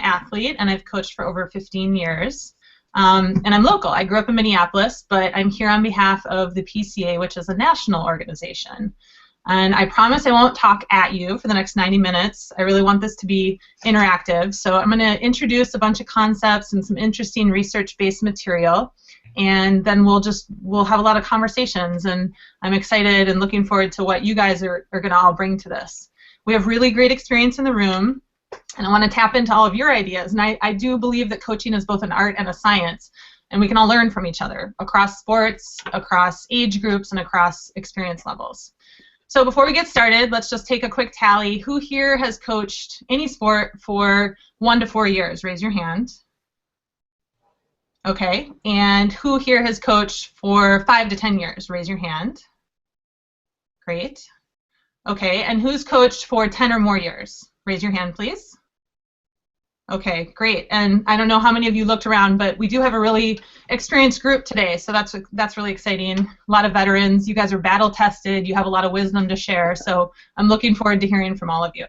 athlete, and I've coached for over 15 years. And I'm local. I grew up in Minneapolis, but I'm here on behalf of the PCA, which is a national organization. And I promise I won't talk at you for the next 90 minutes. I really want this to be interactive. So I'm going to introduce a bunch of concepts and some interesting research-based material, and then we'll have a lot of conversations. And I'm excited and looking forward to what you guys are going to all bring to this. We have really great experience in the room, and I want to tap into all of your ideas. And I do believe that coaching is both an art and a science, and we can all learn from each other across sports, across age groups, and across experience levels. So before we get started, let's just take a quick tally. Who here has coached any sport for 1 to 4 years? Raise your hand. Okay. And who here has coached for 5 to 10 years? Raise your hand. Great. Okay. And who's coached for 10 or more years? Raise your hand, please. Okay, great. And I don't know how many of you looked around, but we do have a really experienced group today, so that's really exciting. A lot of veterans. You guys are battle tested. You have a lot of wisdom to share, so I'm looking forward to hearing from all of you.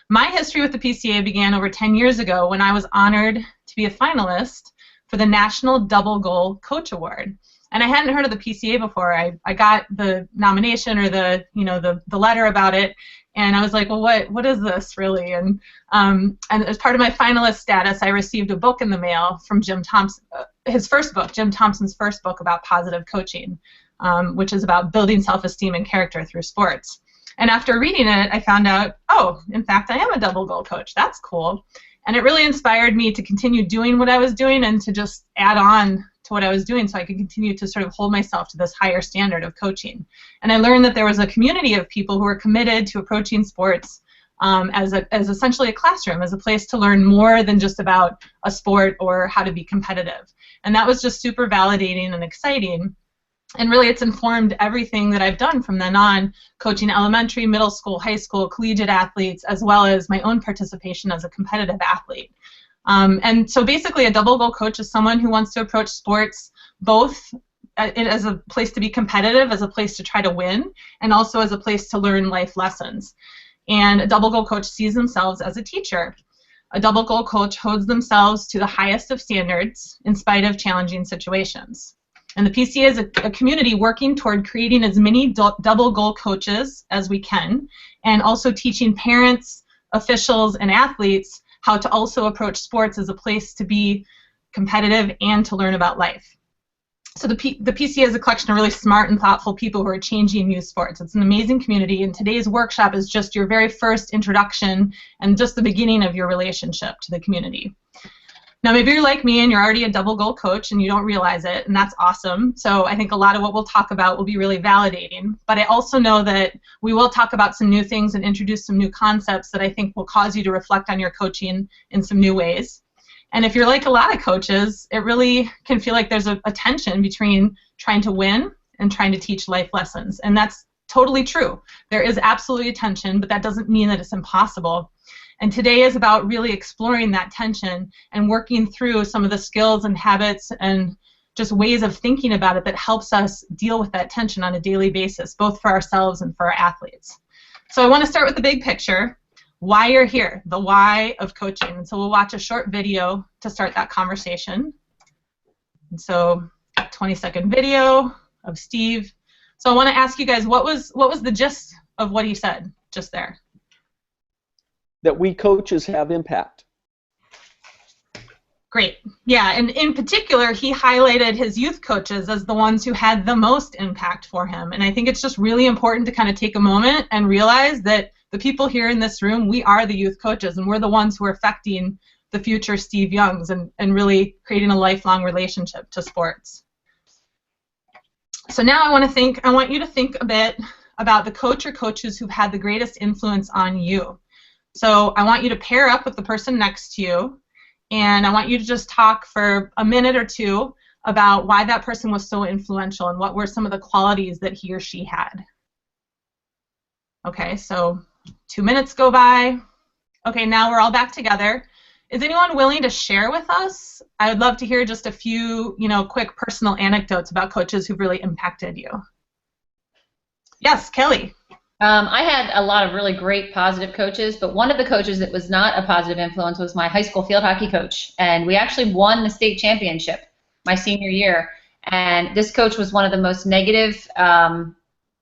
My history with the PCA began over 10 years ago when I was honored to be a finalist for the National Double Goal Coach Award. And I hadn't heard of the PCA before. I got the nomination or the letter about it, and I was like, well, what is this really? And as part of my finalist status, I received a book in the mail from Jim Thompson, his first book, Jim Thompson's first book about positive coaching, which is about building self-esteem and character through sports. And after reading it, I found out, oh, in fact, I am a double goal coach. That's cool. And it really inspired me to continue doing what I was doing and to just add on to what I was doing so I could continue to sort of hold myself to this higher standard of coaching. And I learned that there was a community of people who were committed to approaching sports as essentially a classroom, as a place to learn more than just about a sport or how to be competitive. And that was just super validating and exciting. And really it's informed everything that I've done from then on, coaching elementary, middle school, high school, collegiate athletes, as well as my own participation as a competitive athlete. And so basically a double goal coach is someone who wants to approach sports both as a place to be competitive, as a place to try to win, and also as a place to learn life lessons. And a double goal coach sees themselves as a teacher. A double goal coach holds themselves to the highest of standards in spite of challenging situations. And the PCA is a community working toward creating as many double goal coaches as we can, and also teaching parents, officials, and athletes how to also approach sports as a place to be competitive and to learn about life. So the PCA is a collection of really smart and thoughtful people who are changing youth sports. It's an amazing community, and today's workshop is just your very first introduction and just the beginning of your relationship to the community. Now, maybe you're like me and you're already a double goal coach and you don't realize it, and that's awesome. So I think a lot of what we'll talk about will be really validating. But I also know that we will talk about some new things and introduce some new concepts that I think will cause you to reflect on your coaching in some new ways. And if you're like a lot of coaches, it really can feel like there's a tension between trying to win and trying to teach life lessons. And that's totally true. There is absolutely a tension, but that doesn't mean that it's impossible. And today is about really exploring that tension and working through some of the skills and habits and just ways of thinking about it that helps us deal with that tension on a daily basis, both for ourselves and for our athletes. So I want to start with the big picture, why you're here, the why of coaching. And so we'll watch a short video to start that conversation. And so 20-second video of Steve. So I want to ask you guys, what was the gist of what he said just there? That we coaches have impact. Great. Yeah, and in particular, he highlighted his youth coaches as the ones who had the most impact for him. And I think it's just really important to kind of take a moment and realize that the people here in this room, we are the youth coaches, and we're the ones who are affecting the future Steve Youngs and really creating a lifelong relationship to sports. So now I want you to think a bit about the coach or coaches who've had the greatest influence on you. So I want you to pair up with the person next to you, and I want you to just talk for a minute or two about why that person was so influential and what were some of the qualities that he or she had. Okay, so 2 minutes go by. Okay, now we're all back together. Is anyone willing to share with us? I would love to hear just a few, quick personal anecdotes about coaches who've really impacted you. Yes, Kelly. I had a lot of really great positive coaches, but one of the coaches that was not a positive influence was my high school field hockey coach. And we actually won the state championship my senior year. And this coach was one of the most negative.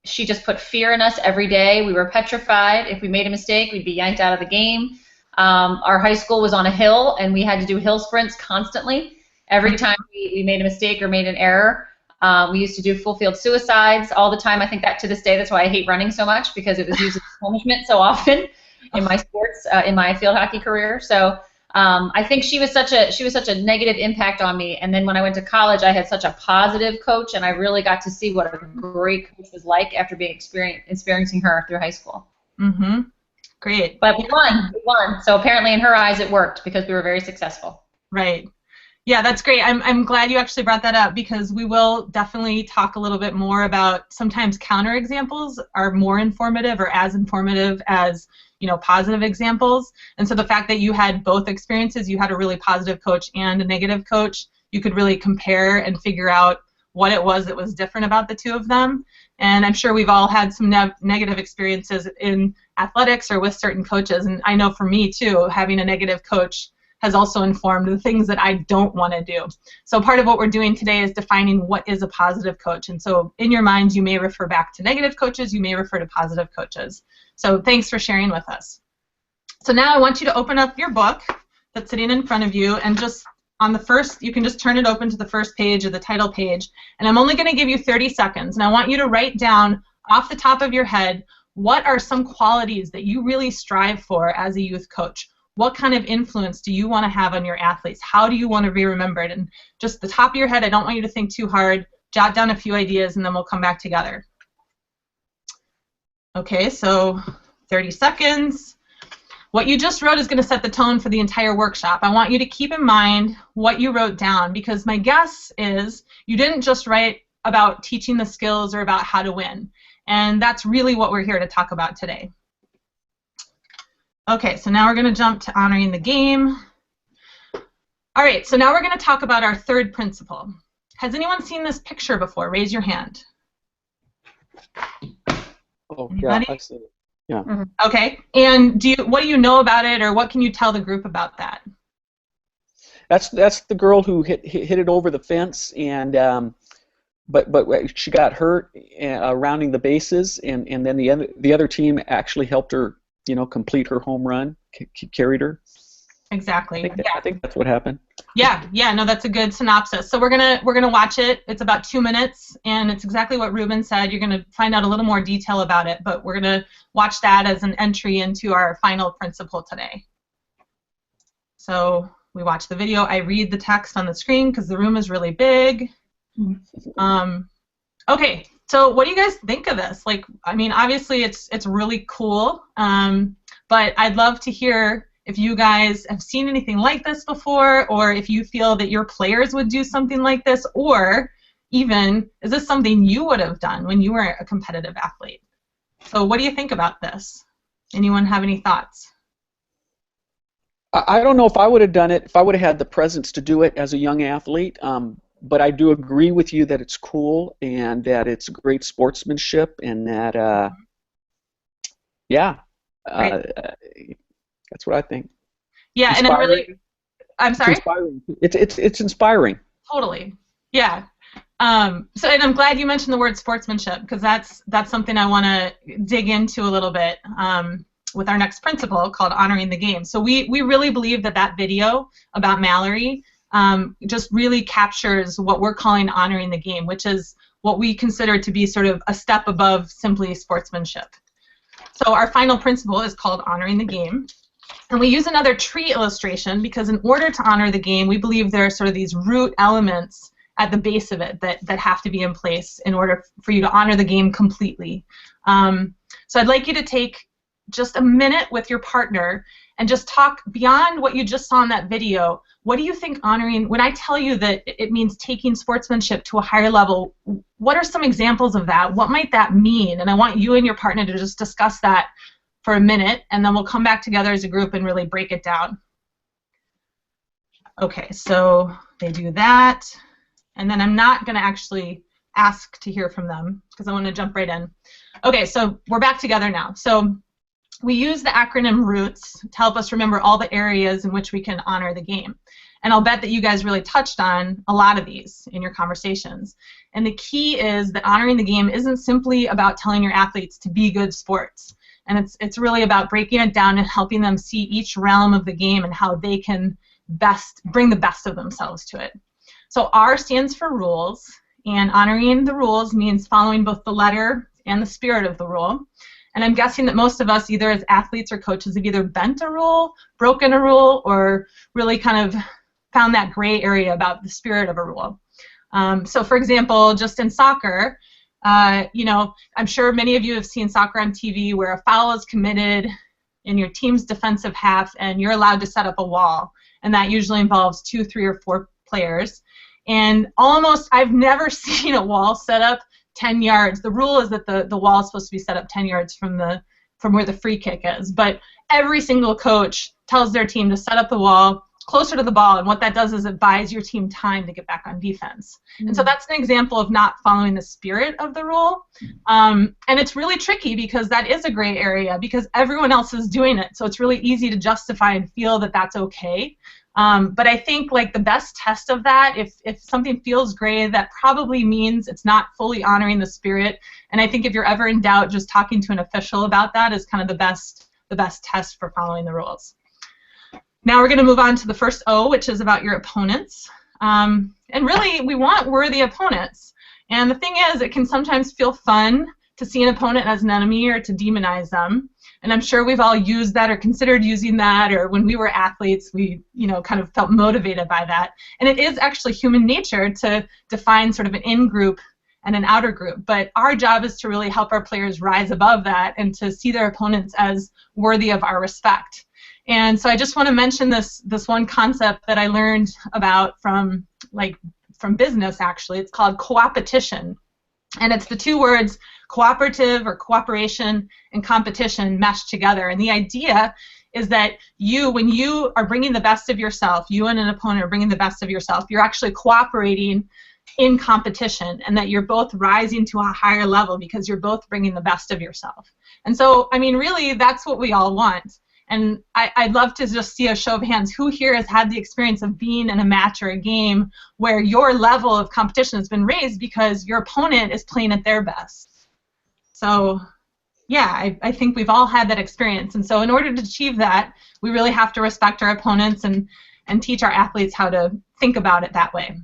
She just put fear in us every day. We were petrified. If we made a mistake, we'd be yanked out of the game. Our high school was on a hill, and we had to do hill sprints constantly. Every time we made a mistake or made an error, we used to do full field suicides all the time. I think that to this day, that's why I hate running so much, because it was used as punishment so often in my sports, in my field hockey career. So I think she was such a negative impact on me. And then when I went to college, I had such a positive coach, and I really got to see what a great coach was like after being experiencing her through high school. Mm-hmm. Great. But we won. We won. So apparently in her eyes it worked because we were very successful. Right. Yeah, that's great. I'm glad you actually brought that up, because we will definitely talk a little bit more about sometimes counter examples are more informative or as informative as, you know, positive examples. And so the fact that you had both experiences, you had a really positive coach and a negative coach, you could really compare and figure out what it was that was different about the two of them. And I'm sure we've all had some negative experiences in athletics or with certain coaches. And I know for me too, having a negative coach has also informed the things that I don't want to do. So part of what we're doing today is defining what is a positive coach. And so in your minds, you may refer back to negative coaches, you may refer to positive coaches. So thanks for sharing with us. So now I want you to open up your book that's sitting in front of you, and just on the first, you can just turn it open to the first page or the title page. And I'm only going to give you 30 seconds. And I want you to write down off the top of your head, what are some qualities that you really strive for as a youth coach? What kind of influence do you want to have on your athletes? How do you want to be remembered? And just the top of your head, I don't want you to think too hard. Jot down a few ideas, and then we'll come back together. Okay, so 30 seconds. What you just wrote is going to set the tone for the entire workshop. I want you to keep in mind what you wrote down, because my guess is you didn't just write about teaching the skills or about how to win. And that's really what we're here to talk about today. Okay, so now we're going to jump to honoring the game. All right, so now we're going to talk about our third principle. Has anyone seen this picture before? Raise your hand. Oh, Anybody? yeah, I've seen it. Yeah. Mm-hmm. Okay, and what do you know about it, or what can you tell the group about that? That's the girl who hit it over the fence, and but she got hurt rounding the bases, and then the other team actually helped her, you know, complete her home run, carried her. Exactly. I think that's what happened. Yeah, no, that's a good synopsis. So we're gonna watch it. It's about 2 minutes, and it's exactly what Ruben said. You're gonna find out a little more detail about it, but we're gonna watch that as an entry into our final principle today. So we watch the video. I read the text on the screen because the room is really big. Okay, so what do you guys think of this? Like, I mean, obviously it's really cool, but I'd love to hear if you guys have seen anything like this before, or if you feel that your players would do something like this, or even, is this something you would have done when you were a competitive athlete? So what do you think about this? Anyone have any thoughts? I don't know if I would have done it, if I would have had the presence to do it as a young athlete, but I do agree with you that it's cool and that it's great sportsmanship, and that, yeah, that's what I think. Yeah, inspiring. And I'm sorry? It's inspiring. It's inspiring. Totally. Yeah. So, and I'm glad you mentioned the word sportsmanship, because that's something I want to dig into a little bit with our next principle called honoring the game. So we really believe that video about Mallory just really captures what we're calling honoring the game, which is what we consider to be sort of a step above simply sportsmanship. So our final principle is called honoring the game. And we use another tree illustration because in order to honor the game, we believe there are sort of these root elements at the base of it that have to be in place in order for you to honor the game completely. So I'd like you to take just a minute with your partner and just talk beyond what you just saw in that video. What do you think honoring, when I tell you that it means taking sportsmanship to a higher level, what are some examples of that? What might that mean? And I want you and your partner to just discuss that for a minute, and then we'll come back together as a group and really break it down. Okay, so they do that, and then I'm not going to actually ask to hear from them because I want to jump right in. Okay, so we're back together now. So we use the acronym ROOTS to help us remember all the areas in which we can honor the game. And I'll bet that you guys really touched on a lot of these in your conversations. And the key is that honoring the game isn't simply about telling your athletes to be good sports. And it's really about breaking it down and helping them see each realm of the game and how they can best bring the best of themselves to it. So R stands for rules, and honoring the rules means following both the letter and the spirit of the rule. And I'm guessing that most of us, either as athletes or coaches, have either bent a rule, broken a rule, or really kind of found that gray area about the spirit of a rule. So for example, just in soccer, you know, I'm sure many of you have seen soccer on TV where a foul is committed in your team's defensive half and you're allowed to set up a wall. And that usually involves 2, 3, or 4 players. And almost, I've never seen a wall set up 10 yards. The rule is that the wall is supposed to be set up 10 yards from where the free kick is. But every single coach tells their team to set up the wall closer to the ball, and what that does is it buys your team time to get back on defense. And so that's an example of not following the spirit of the rule. And it's really tricky because that is a gray area because everyone else is doing it. So it's really easy to justify and feel that that's okay. But I think like the best test of that, if something feels gray, that probably means it's not fully honoring the spirit. And I think if you're ever in doubt, just talking to an official about that is kind of the best test for following the rules. Now we're going to move on to the first O, which is about your opponents. And really, we want worthy opponents. And the thing is, it can sometimes feel fun to see an opponent as an enemy or to demonize them. And I'm sure we've all used that or considered using that, or when we were athletes, we kind of felt motivated by that. And it is actually human nature to define sort of an in-group and an outer group. But our job is to really help our players rise above that and to see their opponents as worthy of our respect. And so I just want to mention this one concept that I learned about from business, actually. It's called coopetition. And it's the two words cooperative or cooperation and competition meshed together. And the idea is that when you are bringing the best of yourself, you and an opponent are bringing the best of yourself, you're actually cooperating in competition, and that you're both rising to a higher level because you're both bringing the best of yourself. And so, I mean, really, that's what we all want. And I'd love to just see a show of hands. Who here has had the experience of being in a match or a game where your level of competition has been raised because your opponent is playing at their best? So, yeah, I think we've all had that experience. And so in order to achieve that, we really have to respect our opponents and teach our athletes how to think about it that way.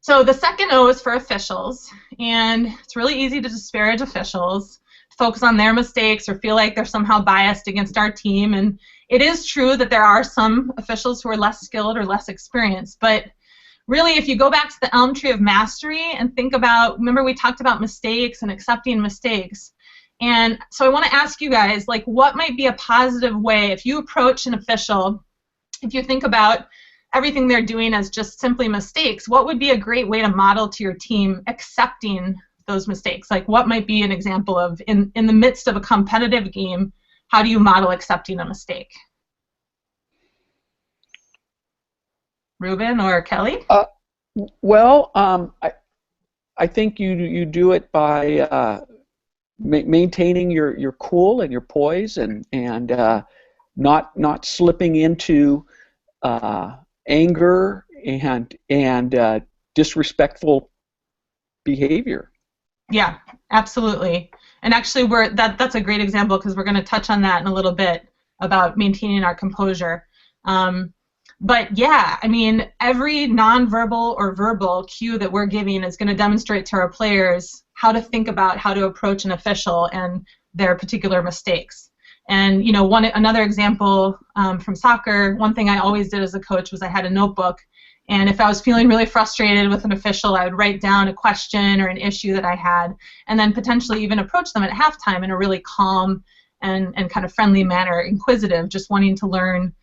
So the second O is for officials. And it's really easy to disparage officials, focus on their mistakes or feel like they're somehow biased against our team. And it is true that there are some officials who are less skilled or less experienced, but really if you go back to the elm tree of mastery and think about, remember we talked about mistakes and accepting mistakes. And so I want to ask you guys, like, what might be a positive way if you approach an official, if you think about everything they're doing as just simply mistakes, what would be a great way to model to your team accepting those mistakes? Like, what might be an example of, in the midst of a competitive game, how do you model accepting a mistake? Ruben or Kelly? Well, I think you do it by maintaining your cool and your poise and not slipping into anger and disrespectful behavior. Yeah, absolutely. And actually, that's a great example because we're going to touch on that in a little bit about maintaining our composure. But yeah, I mean, every nonverbal or verbal cue that we're giving is going to demonstrate to our players how to think about how to approach an official and their particular mistakes. And another example from soccer, one thing I always did as a coach was I had a notebook. And if I was feeling really frustrated with an official, I would write down a question or an issue that I had, and then potentially even approach them at halftime in a really calm and kind of friendly manner, inquisitive, just wanting to learn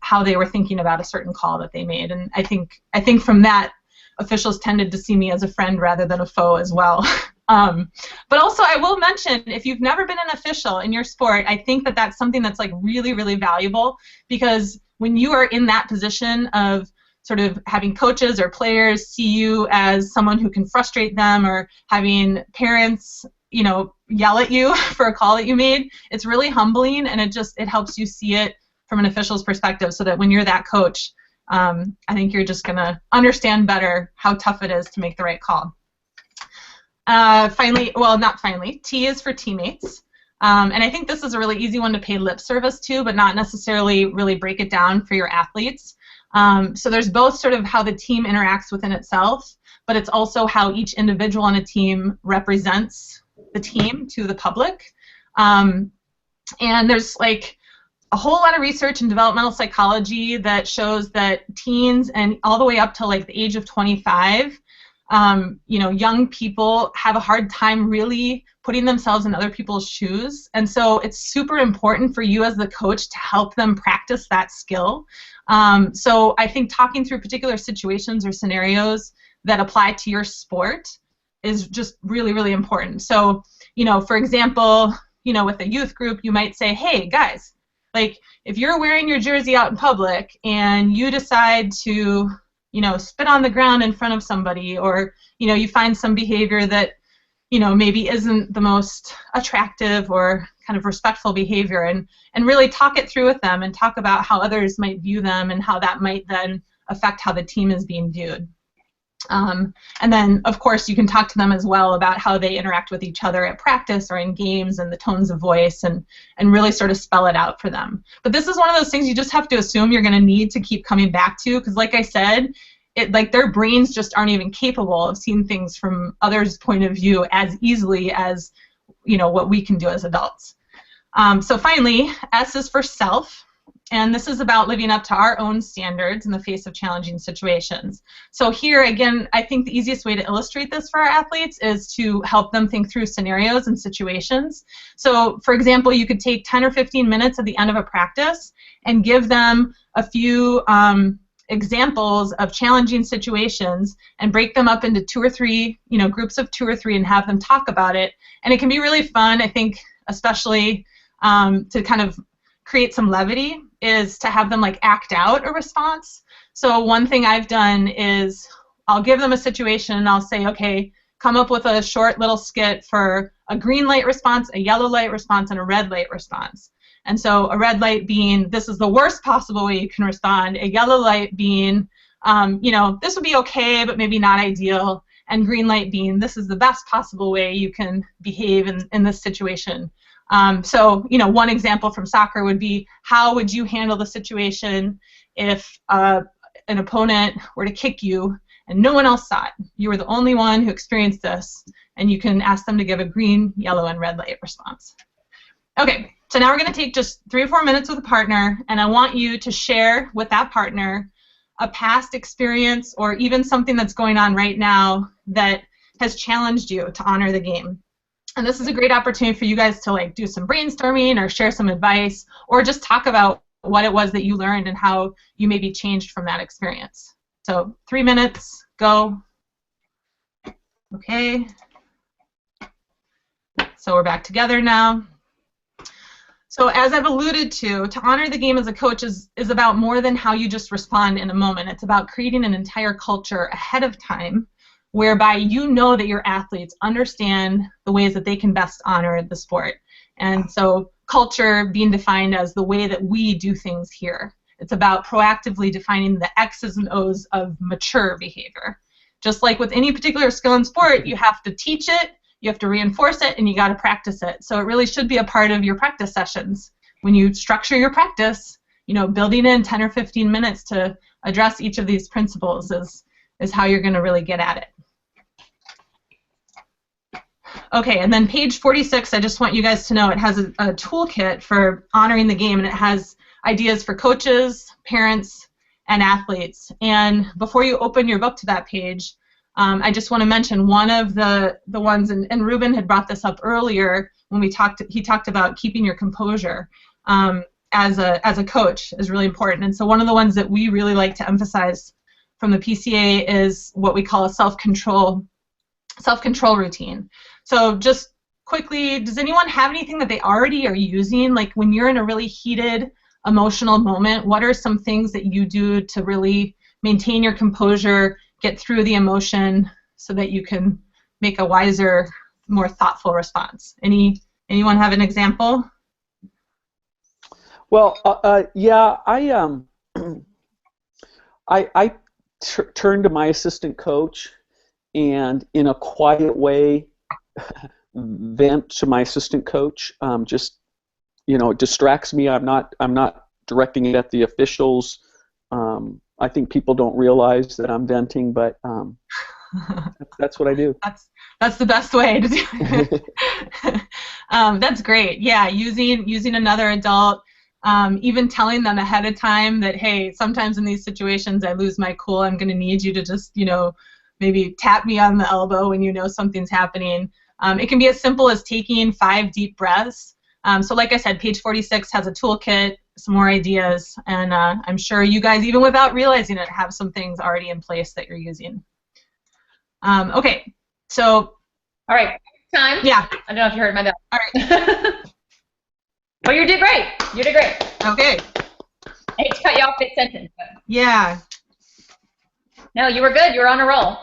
how they were thinking about a certain call that they made. And I think from that, officials tended to see me as a friend rather than a foe as well. But also, I will mention, if you've never been an official in your sport, I think that's something that's like really, really valuable, because when you are in that position of sort of having coaches or players see you as someone who can frustrate them, or having parents, you know, yell at you for a call that you made. It's really humbling, and it helps you see it from an official's perspective, so that when you're that coach, I think you're just going to understand better how tough it is to make the right call. Finally, well, not finally, T is for teammates. And I think this is a really easy one to pay lip service to, but not necessarily really break it down for your athletes. So there's both sort of how the team interacts within itself, but it's also how each individual on a team represents the team to the public. And there's like a whole lot of research in developmental psychology that shows that teens and all the way up to like the age of 25, you know, young people have a hard time really putting themselves in other people's shoes. And so it's super important for you as the coach to help them practice that skill. So I think talking through particular situations or scenarios that apply to your sport is just really, really important. So, you know, for example, you know, with a youth group, you might say, hey, guys, like, if you're wearing your jersey out in public and you decide to, you know, spit on the ground in front of somebody, or, you know, you find some behavior that, you know, maybe isn't the most attractive or kind of respectful behavior, and really talk it through with them and talk about how others might view them and how that might then affect how the team is being viewed. And then, of course, you can talk to them as well about how they interact with each other at practice or in games, and the tones of voice, and really sort of spell it out for them. But this is one of those things you just have to assume you're going to need to keep coming back to, because like I said, like their brains just aren't even capable of seeing things from others' point of view as easily as, you know, what we can do as adults. So finally, S is for self. And this is about living up to our own standards in the face of challenging situations. So here, again, I think the easiest way to illustrate this for our athletes is to help them think through scenarios and situations. So, for example, you could take 10 or 15 minutes at the end of a practice and give them a few examples of challenging situations and break them up into 2 or 3, you know, groups of 2 or 3, and have them talk about it. And it can be really fun, I think, especially to kind of create some levity, is to have them like act out a response. So one thing I've done is I'll give them a situation and I'll say, okay, come up with a short little skit for a green light response, a yellow light response, and a red light response. And so a red light being, this is the worst possible way you can respond, a yellow light being, you know, this would be okay, but maybe not ideal, and green light being, this is the best possible way you can behave in this situation. So, you know, one example from soccer would be, how would you handle the situation if an opponent were to kick you and no one else saw it? You were the only one who experienced this, and you can ask them to give a green, yellow, and red light response. Okay, so now we're going to take just 3 or 4 minutes with a partner, and I want you to share with that partner a past experience or even something that's going on right now that has challenged you to honor the game. And this is a great opportunity for you guys to like do some brainstorming or share some advice, or just talk about what it was that you learned and how you maybe changed from that experience. So 3 minutes, go. Okay. So we're back together now. So as I've alluded to honor the game as a coach is about more than how you just respond in a moment. It's about creating an entire culture ahead of time, whereby you know that your athletes understand the ways that they can best honor the sport. And so culture being defined as the way that we do things here. It's about proactively defining the X's and O's of mature behavior. Just like with any particular skill in sport, you have to teach it, you have to reinforce it, and you got to practice it. So it really should be a part of your practice sessions. When you structure your practice, you know, building in 10 or 15 minutes to address each of these principles is how you're going to really get at it. Okay, and then page 46, I just want you guys to know it has a toolkit for honoring the game, and it has ideas for coaches, parents, and athletes. And before you open your book to that page, I just want to mention one of the ones, and Ruben had brought this up earlier when he talked about keeping your composure as a coach is really important. And so one of the ones that we really like to emphasize from the PCA is what we call a self-control routine. So just quickly, does anyone have anything that they already are using? Like when you're in a really heated emotional moment, what are some things that you do to really maintain your composure, get through the emotion so that you can make a wiser, more thoughtful response. Anyone have an example? Well, yeah, I turned to my assistant coach, and in a quiet way, vent to my assistant coach. Just, it distracts me. I'm not directing it at the officials. I think people don't realize that I'm venting, but that's what I do. That's the best way to do it. That's great. Yeah, using another adult, even telling them ahead of time that, hey, sometimes in these situations I lose my cool. I'm going to need you to just, maybe tap me on the elbow when you know something's happening. It can be as simple as taking 5 deep breaths. So like I said, page 46 has a toolkit, some more ideas, and I'm sure you guys, even without realizing it, have some things already in place that you're using. Okay, so. All right, time. Yeah. I don't know if you heard my bell. All right. Oh, you did great. You did great. Okay. I hate to cut you off mid-sentence. Yeah. No, you were good. You were on a roll.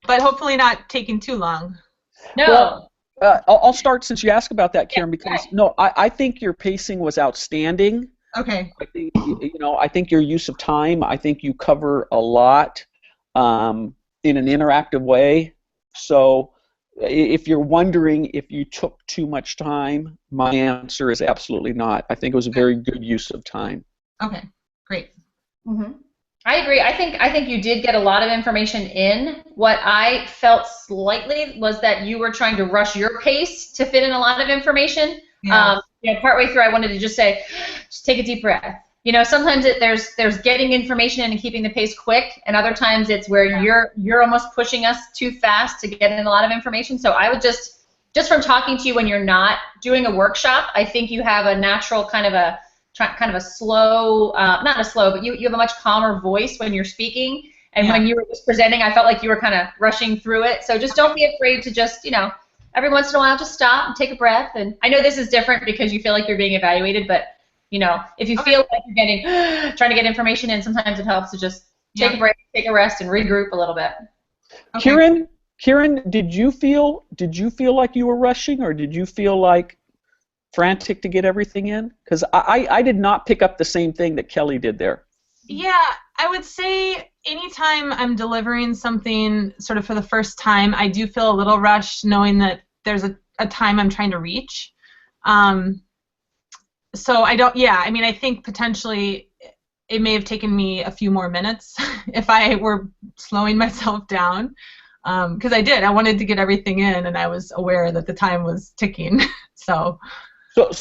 But hopefully not taking too long. No. Well, I'll start since you asked about that, Karen, because no, I think your pacing was outstanding. Okay. I think I think your use of time. I think you cover a lot in an interactive way. So, if you're wondering if you took too much time, my answer is absolutely not. I think it was a very good use of time. Okay. Great. Mm-hmm. I agree. I think you did get a lot of information in. What I felt slightly was that you were trying to rush your pace to fit in a lot of information. Yeah. Partway through, I wanted to just say, just take a deep breath. Sometimes there's getting information in and keeping the pace quick, and other times it's where you're almost pushing us too fast to get in a lot of information. So I would just from talking to you when you're not doing a workshop, I think you have a natural kind of a slow, not a slow, but you have a much calmer voice when you're speaking. And when you were just presenting, I felt like you were kind of rushing through it. So just don't be afraid to just, every once in a while, just stop and take a breath. And I know this is different because you feel like you're being evaluated, but, if you feel like you're trying to get information in, sometimes it helps to just take a break, take a rest, and regroup a little bit. Okay. Keren, did you feel like you were rushing, or did you feel like frantic to get everything in? Because I did not pick up the same thing that Kelly did there. Yeah, I would say anytime I'm delivering something sort of for the first time, I do feel a little rushed knowing that there's a time I'm trying to reach. So I think potentially it may have taken me a few more minutes if I were slowing myself down, because I wanted to get everything in, and I was aware that the time was ticking. So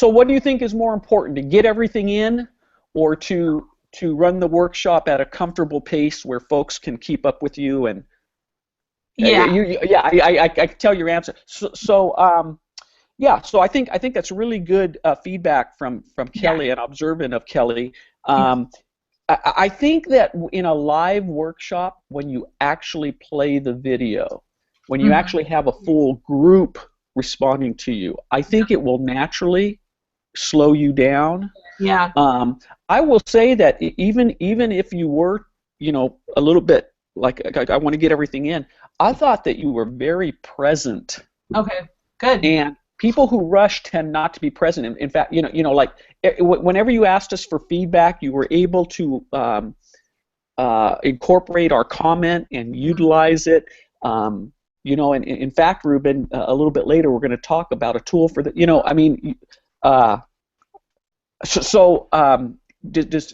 what do you think is more important, to get everything in, or to run the workshop at a comfortable pace where folks can keep up with you? And I can tell your answer. So I think that's really good feedback from Kelly, and observant of Kelly. I think that in a live workshop, when you actually play the video, when you actually have a full group responding to you, I think it will naturally slow you down. Yeah. I will say that even if you were, a little bit like I want to get everything in, I thought that you were very present. Okay. Good. And people who rush tend not to be present. In fact, like whenever you asked us for feedback, you were able to incorporate our comment and utilize it. And in fact, Ruben, a little bit later, we're going to talk about a tool for the,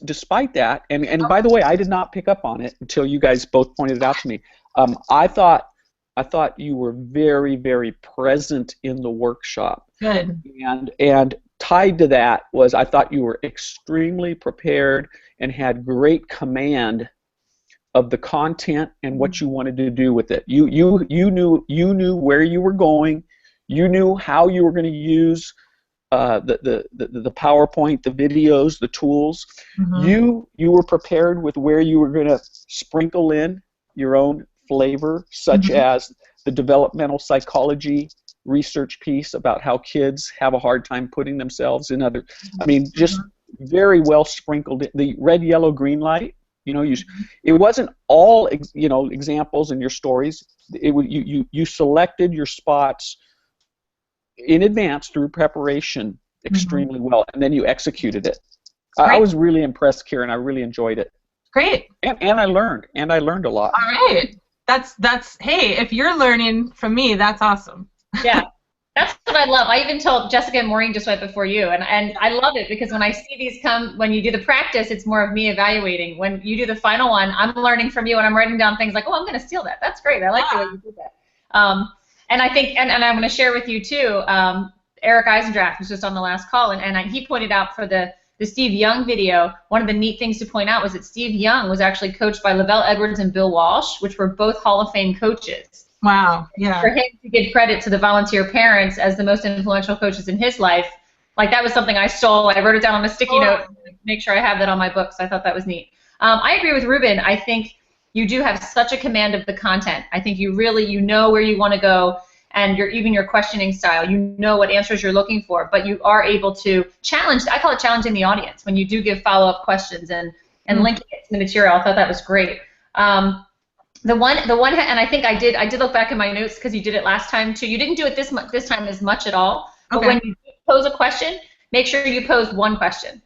despite that, and by the way, I did not pick up on it until you guys both pointed it out to me. I thought you were very, very present in the workshop. Good. And tied to that was, I thought you were extremely prepared and had great command of the content and what you wanted to do with it. You knew where you were going. You knew how you were going to use the PowerPoint, the videos, the tools. You were prepared with where you were going to sprinkle in your own flavor, such as the developmental psychology research piece about how kids have a hard time putting themselves in other. I mean, just very well sprinkled. The red, yellow, green light. It wasn't all examples in your stories. You selected your spots in advance through preparation extremely well, and then you executed it. I was really impressed, Keren. I really enjoyed it. Great. And I learned a lot. All right. That's hey, if you're learning from me, that's awesome. Yeah. That's what I love. I even told Jessica and Maureen just right before you, and I love it because when I see these come, when you do the practice, it's more of me evaluating. When you do the final one, I'm learning from you, and I'm writing down things like, oh, I'm going to steal that. That's great. I like the way you did that. And I think, and I'm going to share with you too, Eric Eisendrath was just on the last call, and he pointed out for the Steve Young video, one of the neat things to point out was that Steve Young was actually coached by Lavelle Edwards and Bill Walsh, which were both Hall of Fame coaches. Wow, yeah. For him to give credit to the volunteer parents as the most influential coaches in his life, like that was something I stole. I wrote it down on a sticky note to make sure I have that on my book, so I thought that was neat. I agree with Ruben. I think you do have such a command of the content. I think you know where you want to go, and even your questioning style, you know what answers you're looking for, but you are able to challenge, I call it challenging the audience, when you do give follow-up questions and linking it to the material. I thought that was great. The one, and I think I did look back in my notes because you did it last time too. You didn't do it this time as much at all. But when you pose a question, make sure you pose one question.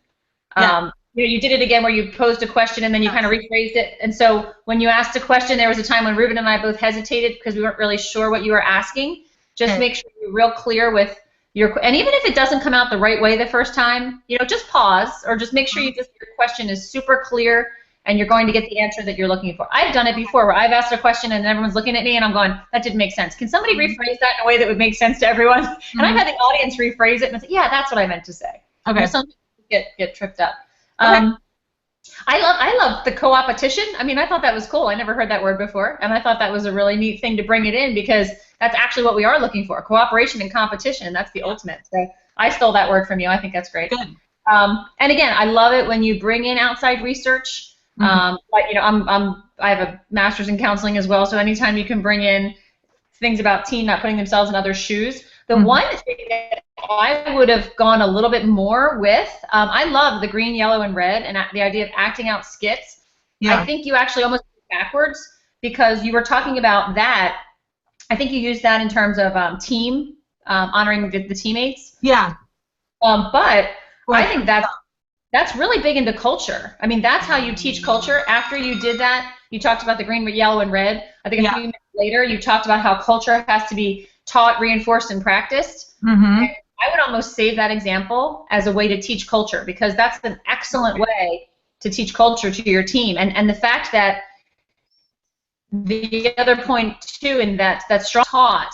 Yeah. You did it again where you posed a question and then you kind of rephrased it. And so when you asked a question, there was a time when Ruben and I both hesitated because we weren't really sure what you were asking. Just make sure you're real clear with and even if it doesn't come out the right way the first time, just pause or just make sure your question is super clear and you're going to get the answer that you're looking for. I've done it before where I've asked a question and everyone's looking at me and I'm going, that didn't make sense. Can somebody rephrase that in a way that would make sense to everyone? And I've had the audience rephrase it and say, yeah, that's what I meant to say. Okay. Some people get tripped up. I love the co-opetition. I mean, I thought that was cool. I never heard that word before, and I thought that was a really neat thing to bring it in because that's actually what we are looking for: cooperation and competition. That's the ultimate. So I stole that word from you. I think that's great. Good. And again, I love it when you bring in outside research. Like I have a master's in counseling as well, so anytime you can bring in things about teen not putting themselves in other shoes. The one thing that I would have gone a little bit more with, I love the green, yellow, and red, and the idea of acting out skits. Yeah. I think you actually almost went backwards because you were talking about that. I think you used that in terms of team, honoring the teammates. Yeah. But I think that's really big into culture. I mean, that's how you teach culture. After you did that, you talked about the green, yellow, and red. I think a few minutes later, you talked about how culture has to be taught, reinforced, and practiced. And I would almost save that example as a way to teach culture because that's an excellent way to teach culture to your team. And the fact that the other point too, in that strong taught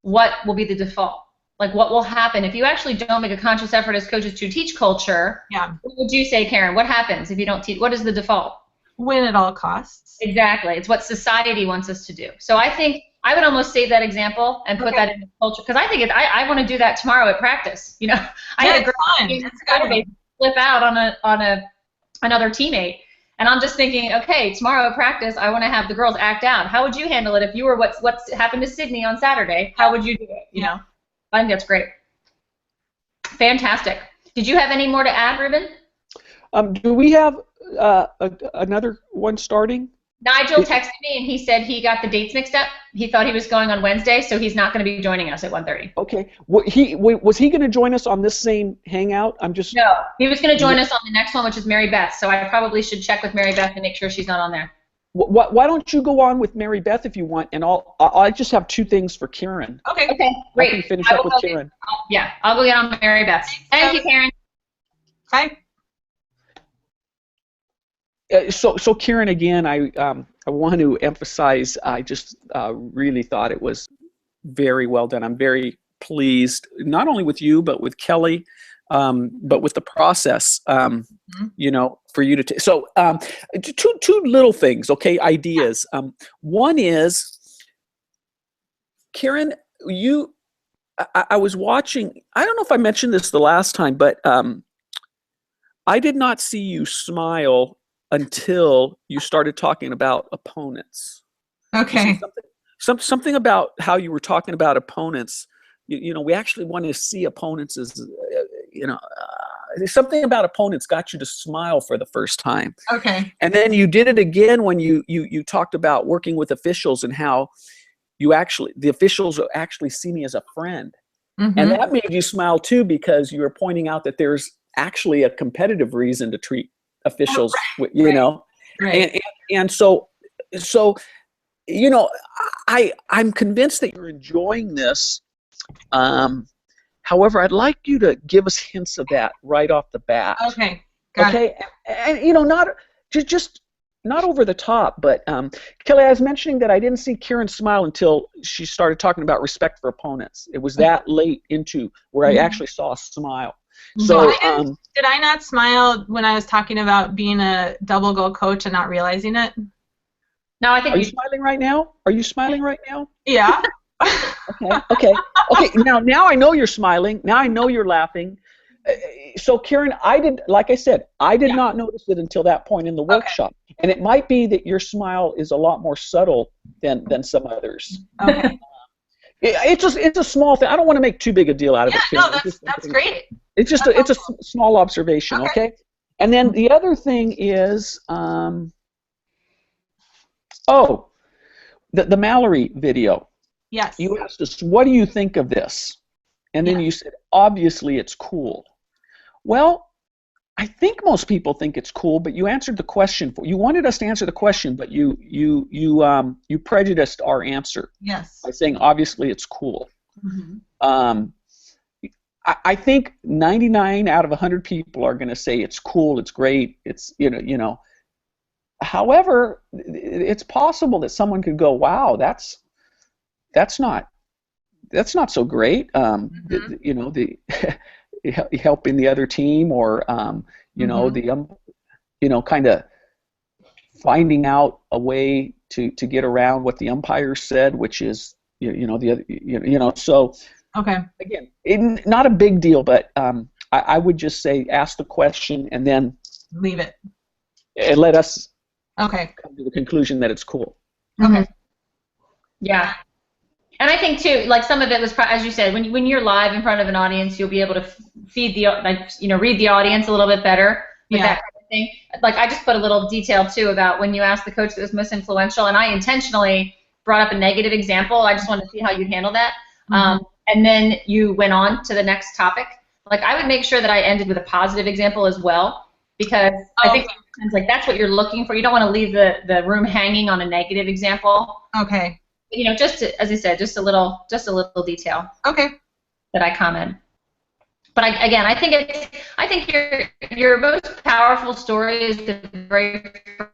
what will be the default. Like what will happen if you actually don't make a conscious effort as coaches to teach culture? Yeah. What would you say, Keren? What happens if you don't teach? What is the default? Win at all costs. Exactly. It's what society wants us to do. So I think I would almost save that example and put that in the culture because I think I want to do that tomorrow at practice. I had a girl flip out on another teammate, and I'm just thinking, okay, tomorrow at practice, I want to have the girls act out. How would you handle it if you were what's happened to Sydney on Saturday? How would you do it? I think that's great. Fantastic. Did you have any more to add, Ruben? Do we have another one starting? Nigel texted me and he said he got the dates mixed up. He thought he was going on Wednesday, so he's not going to be joining us at 1:30. Okay. Was he going to join us on this same hangout? No, he was going to join us on the next one, which is Mary Beth. So I probably should check with Mary Beth and make sure she's not on there. Why don't you go on with Mary Beth if you want, and I just have two things for Keren. Okay, great. I can finish up with Keren. I'll go get on Mary Beth. Thank you, Keren. Bye. So Keren, again, I want to emphasize, I just really thought it was very well done. I'm very pleased, not only with you, but with Kelly, but with the process, for you to so two little things, okay, ideas. One is, Keren, I was watching, I don't know if I mentioned this the last time, but I did not see you smile until you started talking about opponents. Okay. Something about how you were talking about opponents. We actually want to see opponents as, something about opponents got you to smile for the first time. Okay. And then you did it again when you talked about working with officials and how the officials actually see me as a friend. Mm-hmm. And that made you smile too, because you were pointing out that there's actually a competitive reason to treat officials, you know. Right. And so you know, I'm convinced that you're enjoying this. However, I'd like you to give us hints of that right off the bat. Okay. Got it. And you know, not just not over the top, but Kelly, I was mentioning that I didn't see Keren smile until she started talking about respect for opponents. It was that late into where I actually saw a smile. So did I not smile when I was talking about being a double goal coach and not realizing it? No, I think Are you smiling right now? Are you smiling right now? Yeah. Okay. Now I know you're smiling. Now I know you're laughing. So Keren, like I said, I did not notice it until that point in the workshop. And it might be that your smile is a lot more subtle than some others. Okay. It's a small thing. I don't want to make too big a deal out of it. No, that's great. It's just it's a small observation, okay? And then the other thing is, the Mallory video. Yes. You asked us, what do you think of this? And then you said, obviously it's cool. Well, I think most people think it's cool, but you answered the question. You wanted us to answer the question, but you prejudiced our answer. Yes. By saying, obviously it's cool. Mm-hmm. I think 99 out of 100 people are going to say it's cool, it's great, it's you know. However, it's possible that someone could go, wow, that's not so great. You know, the helping the other team, or you know, the kind of finding out a way to get around what the umpire said, which is you know the other so. Okay. Again, not a big deal, but I would just say ask the question and then leave it. And let us come to the conclusion that it's cool. Okay. Yeah. And I think too, like some of it was, as you said, when you're live in front of an audience, you'll be able to read the audience a little bit better with that kind of thing. Like I just put a little detail too about when you asked the coach that was most influential, and I intentionally brought up a negative example. I just wanted to see how you'd handle that. And then you went on to the next topic. Like I would make sure that I ended with a positive example as well, because I think sometimes like that's what you're looking for. You don't want to leave the room hanging on a negative example. Okay. You know, as I said, just a little detail. Okay. That I comment. But I think your most powerful story is the very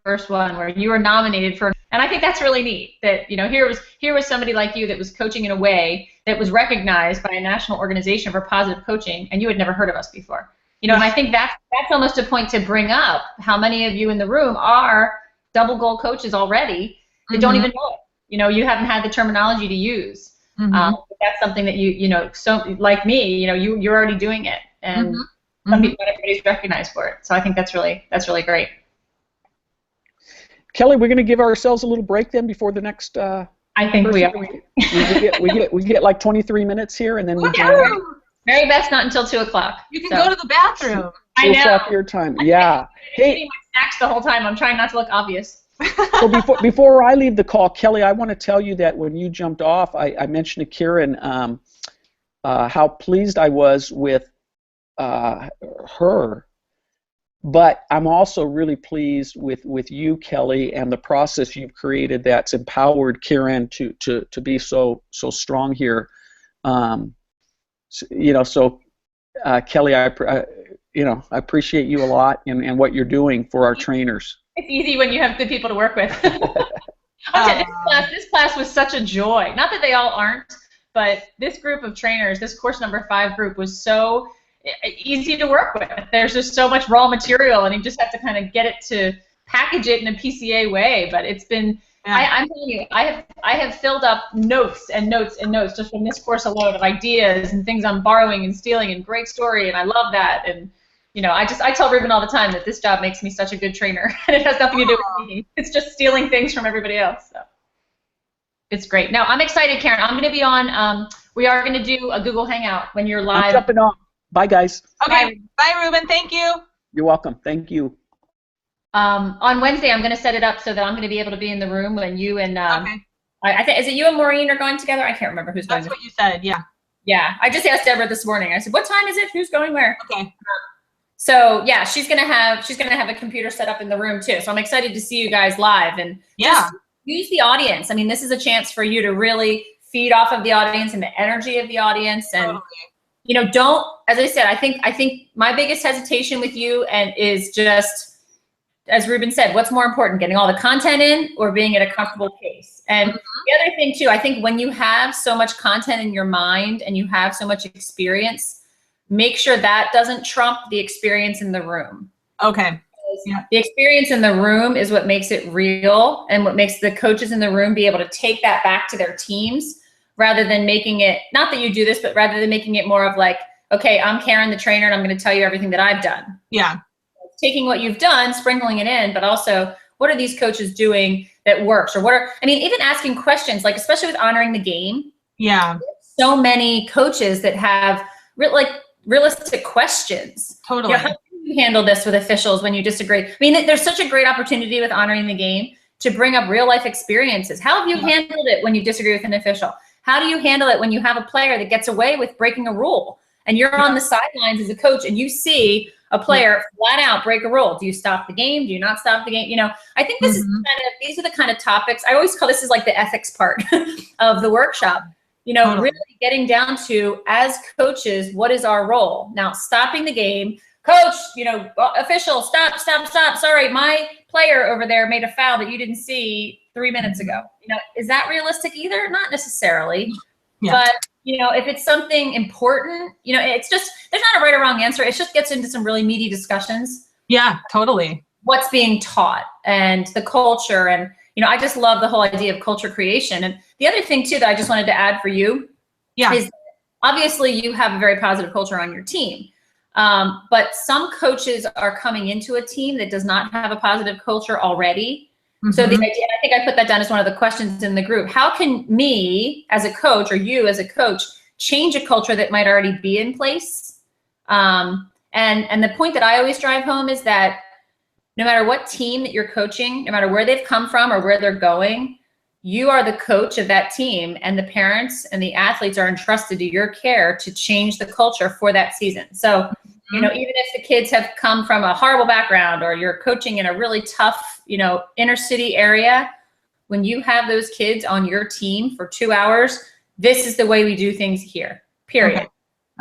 first one where you were nominated for, and I think that's really neat. That here was somebody like you that was coaching in a way that was recognized by a national organization for positive coaching, and you had never heard of us before. And I think that's almost a point to bring up. How many of you in the room are double goal coaches already that don't even know it? You haven't had the terminology to use. That's something that so like me, you're already doing it, and some people, not everybody's recognized for it. So I think that's really great. Kelly, we're going to give ourselves a little break then before the next. I think we are. we get like 23 minutes here, and then we very best not until 2 o'clock. You can go to the bathroom. I know. 2 o'clock your time. Yeah. Hey, eating my snacks the whole time. I'm trying not to look obvious. So before I leave the call, Kelly, I want to tell you that when you jumped off, I mentioned to Keren how pleased I was with her, but I'm also really pleased with you, Kelly, and the process you've created that's empowered Keren to be so strong here. Kelly, I appreciate you a lot and what you're doing for our trainers. It's easy when you have good people to work with. This class was such a joy. Not that they all aren't, but this group of trainers, this course number 5 group, was so easy to work with. There's just so much raw material, and you just have to kind of get it to package it in a PCA way. But it's been, I'm telling you, I have filled up notes and notes and notes just from this course alone of ideas and things I'm borrowing and stealing, and great story, and I love that. And I tell Ruben all the time that this job makes me such a good trainer, and it has nothing to do with me. It's just stealing things from everybody else. So it's great. Now I'm excited, Keren. I'm going to be on. We are going to do a Google Hangout when you're live. I'm jumping on. Bye, guys. Okay. Bye, Ruben. Thank you. You're welcome. Thank you. On Wednesday, I'm going to set it up so that I'm going to be able to be in the room when you and Okay. I think, is it you and Maureen are going together? I can't remember who's going. That's what you said. Yeah. Yeah. I just asked Deborah this morning. I said, "What time is it? Who's going where?" Okay. So yeah, she's gonna have a computer set up in the room too. So I'm excited to see you guys live and just use the audience. I mean, this is a chance for you to really feed off of the audience and the energy of the audience. And you know, don't, as I said, I think my biggest hesitation with you is just, as Ruben said, what's more important, getting all the content in or being at a comfortable pace? And the other thing too, I think when you have so much content in your mind and you have so much experience, make sure that doesn't trump the experience in the room. Okay. Yeah. The experience in the room is what makes it real and what makes the coaches in the room be able to take that back to their teams rather than making it, not that you do this, but rather than making it more of like, okay, I'm Karen, the trainer, and I'm going to tell you everything that I've done. Yeah. Taking what you've done, sprinkling it in, but also what are these coaches doing that works? Or what are, I mean, even asking questions, like especially with honoring the game. Yeah. So many coaches that have realistic questions. Totally. You know, how do you handle this with officials when you disagree? I mean, there's such a great opportunity with honoring the game to bring up real life experiences. How have you handled it when you disagree with an official? How do you handle it when you have a player that gets away with breaking a rule and you're on the sidelines as a coach and you see a player flat out break a rule? Do you stop the game? Do you not stop the game? You know, I think this is these are the kind of topics, I always call this is like the ethics part of the workshop. You know, really getting down to, as coaches, what is our role? Now, stopping the game, coach, you know, official, stop. Sorry, my player over there made a foul that you didn't see 3 minutes ago. You know, is that realistic either? Not necessarily. Yeah. But, you know, if it's something important, you know, it's just, there's not a right or wrong answer. It just gets into some really meaty discussions. Yeah, totally. What's being taught and the culture. And, you know, I just love the whole idea of culture creation. And the other thing, too, that I just wanted to add for you is obviously you have a very positive culture on your team. But some coaches are coming into a team that does not have a positive culture already. So the idea, I think I put that down as one of the questions in the group. How can me as a coach or you as a coach change a culture that might already be in place? And the point that I always drive home is that no matter what team that you're coaching, no matter where they've come from or where they're going, you are the coach of that team, and the parents and the athletes are entrusted to your care to change the culture for that season. So, you know, even if the kids have come from a horrible background or you're coaching in a really tough, you know, inner city area, when you have those kids on your team for 2 hours, this is the way we do things here, period.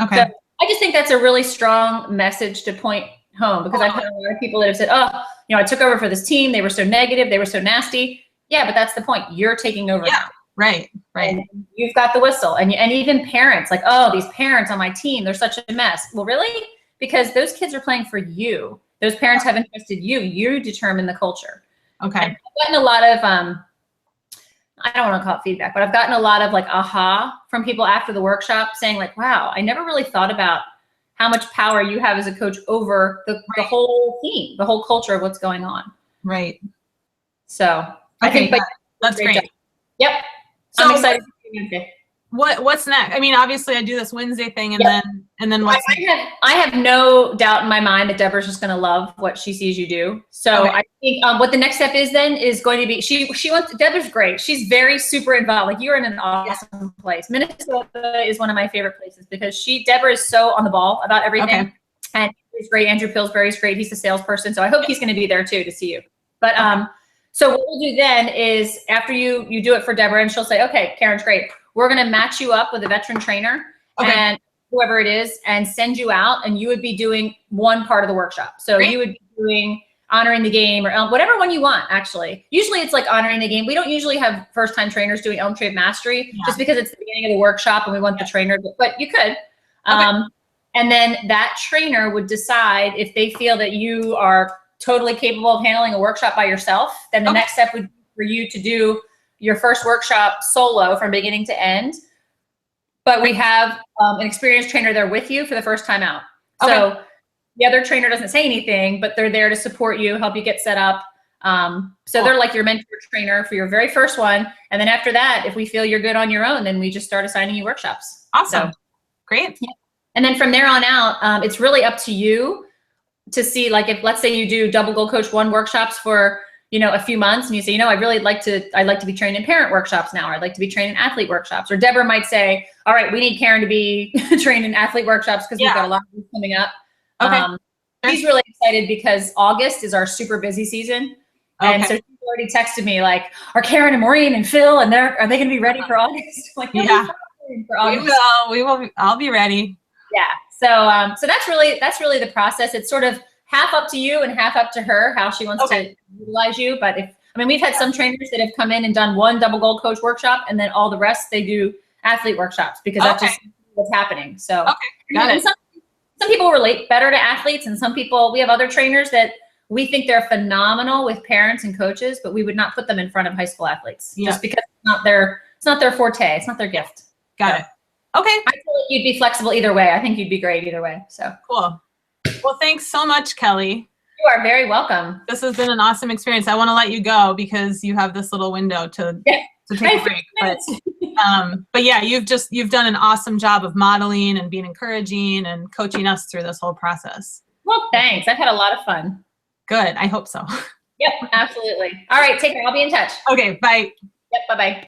Okay. So I just think that's a really strong message to point home, because I've had a lot of people that have said, oh, you know, I took over for this team. They were so negative. They were so nasty. Yeah, but that's the point. You're taking over. Yeah, right. And you've got the whistle. And even parents, like, oh, these parents on my team, they're such a mess. Well, really? Because those kids are playing for you. Those parents have entrusted you. You determine the culture. Okay. And I've gotten a lot of, I don't want to call it feedback, but I've gotten a lot of like aha from people after the workshop saying like, wow, I never really thought about how much power you have as a coach over the whole team, the whole culture of what's going on. Right. So I think that's great. Yep. So I'm excited. What's next? I mean, obviously I do this Wednesday thing and then what's next? I have no doubt in my mind that Deborah's just going to love what she sees you do. So I think what the next step is then is going to be, she wants, Deborah's great. She's very super involved. Like, you're in an awesome place. Minnesota is one of my favorite places because Deborah is so on the ball about everything. Okay. And he's great. Andrew Pillsbury's great. He's the salesperson. So I hope he's going to be there too to see you. But so what we'll do then is after you do it for Deborah and she'll say, okay, Karen's great. We're going to match you up with a veteran trainer and whoever it is and send you out, and you would be doing one part of the workshop. So you would be doing honoring the game or whatever one you want, actually. Usually it's like honoring the game. We don't usually have first-time trainers doing Elm Tree of Mastery just because it's the beginning of the workshop and we want the trainer, but you could. And then that trainer would decide if they feel that you are totally capable of handling a workshop by yourself, then the next step would be for you to do your first workshop solo from beginning to end. But we have an experienced trainer there with you for the first time out. So the other trainer doesn't say anything, but they're there to support you, help you get set up. So they're like your mentor trainer for your very first one. And then after that, if we feel you're good on your own, then we just start assigning you workshops. Awesome. So, great. Yeah. And then from there on out, it's really up to you to see, like, if, let's say you do double goal coach 1 workshops for, you know, a few months, and you say, you know, I'd like to be trained in parent workshops now, or I'd like to be trained in athlete workshops. Or Deborah might say, all right, we need Keren to be trained in athlete workshops because we've got a lot of these coming up. Okay. She's really excited because August is our super busy season. And so she's already texted me like, are Keren and Maureen and Phil, and are they going to be ready for August? I'm like, yeah, for August. We will. I'll be ready. Yeah. So that's really the process. It's sort of half up to you and half up to her how she wants to utilize you. But we've had some trainers that have come in and done 1 double goal coach workshop, and then all the rest they do athlete workshops because that's just what's happening. So got it. Some people relate better to athletes, and some people, we have other trainers that we think they're phenomenal with parents and coaches, but we would not put them in front of high school athletes just because it's not their forte. It's not their gift. Got it. Okay. I feel like you'd be flexible either way. I think you'd be great either way. So cool. Well, thanks so much, Kelly. You are very welcome. This has been an awesome experience. I want to let you go because you have this little window to take a break. But yeah, you've done an awesome job of modeling and being encouraging and coaching us through this whole process. Well, thanks. I've had a lot of fun. Good. I hope so. Yep, absolutely. All right, take care. I'll be in touch. Okay, bye. Yep, bye-bye.